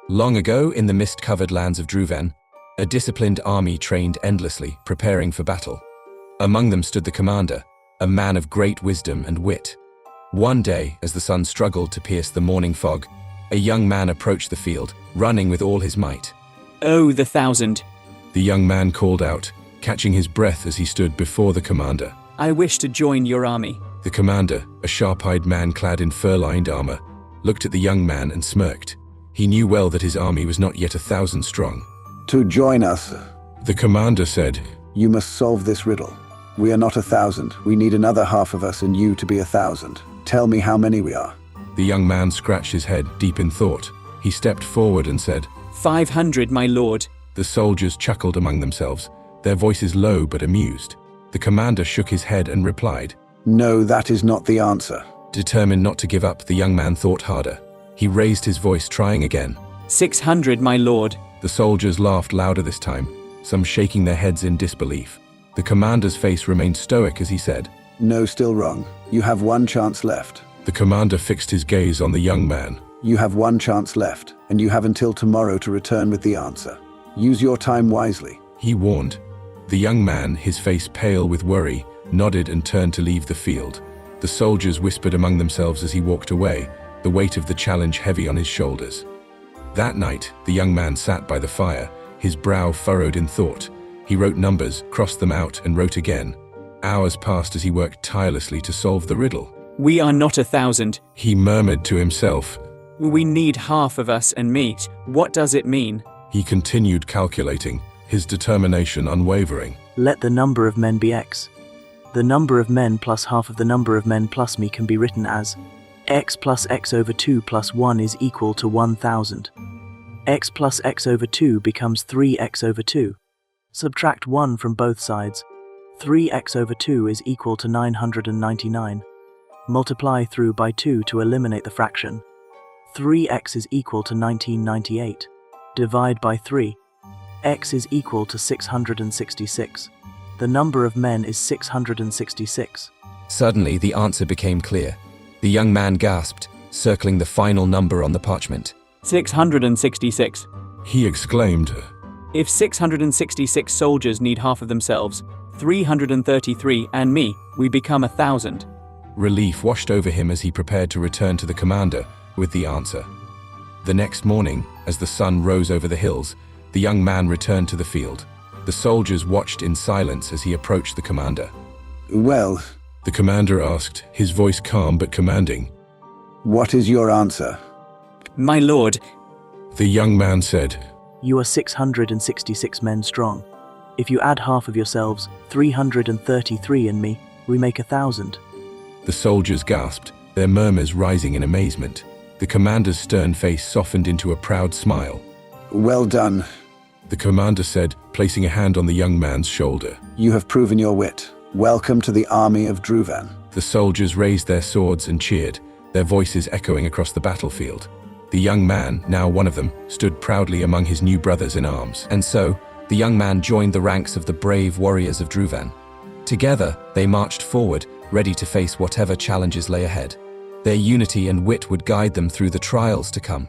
Long ago, in the mist-covered lands of Druven, a disciplined army trained endlessly, preparing for battle. Among them stood the commander, a man of great wisdom and wit. One day, as the sun struggled to pierce the morning fog, a young man approached the field, running with all his might. "Oh, the 1,000. The young man called out, catching his breath as he stood before the commander. I wish to join your army." The commander, a sharp-eyed man clad in fur-lined armor, looked at the young man and smirked. He knew well that his army was not yet 1,000 strong. To join us, The commander said, you must solve this riddle. We are not 1,000. We need another half of us and you to be 1,000. Tell me how many we are. The young man scratched his head, deep in thought. He stepped forward and said, 500, my lord. The soldiers chuckled among themselves, their voices low but amused. The commander shook his head and replied, No, that is not the answer. Determined not to give up, the young man thought harder. He raised his voice, trying again. 600, my lord. The soldiers laughed louder this time, some shaking their heads in disbelief. The commander's face remained stoic as he said, No, still wrong. You have one chance left. The commander fixed his gaze on the young man. You have one chance left, and you have until tomorrow to return with the answer. Use your time wisely. He warned. The young man, his face pale with worry, nodded and turned to leave the field. The soldiers whispered among themselves as he walked away, the weight of the challenge heavy on his shoulders. That night, the young man sat by the fire, his brow furrowed in thought. He wrote numbers, crossed them out, and wrote again. Hours passed as he worked tirelessly to solve the riddle. We are not 1,000. He murmured to himself. We need half of us and meet. What does it mean? He continued calculating, his determination unwavering. Let the number of men be x. The number of men plus half of the number of men plus me can be written as x plus x over 2 plus 1 is equal to 1,000. X plus x over 2 becomes 3x over 2. Subtract 1 from both sides. 3x over 2 is equal to 999. Multiply through by 2 to eliminate the fraction. 3x is equal to 1998. Divide by 3. X is equal to 666. The number of men is 666. Suddenly, the answer became clear. The young man gasped, circling the final number on the parchment. 666. He exclaimed, If 666 soldiers need half of themselves, 333 and me, we become 1,000. Relief washed over him as he prepared to return to the commander with the answer. The next morning, as the sun rose over the hills, the young man returned to the field. The soldiers watched in silence as he approached the commander. Well, The commander asked, his voice calm but commanding. what is your answer? My lord, The young man said, You are 666 men strong. If you add half of yourselves, 333 and me, we make 1,000. The soldiers gasped, their murmurs rising in amazement. The commander's stern face softened into a proud smile. Well done. The commander said, placing a hand on the young man's shoulder. You have proven your wit. Welcome to the army of Druvan. The soldiers raised their swords and cheered, their voices echoing across the battlefield. The young man, now one of them, stood proudly among his new brothers in arms. And so, the young man joined the ranks of the brave warriors of Druvan. Together, they marched forward, ready to face whatever challenges lay ahead. Their unity and wit would guide them through the trials to come.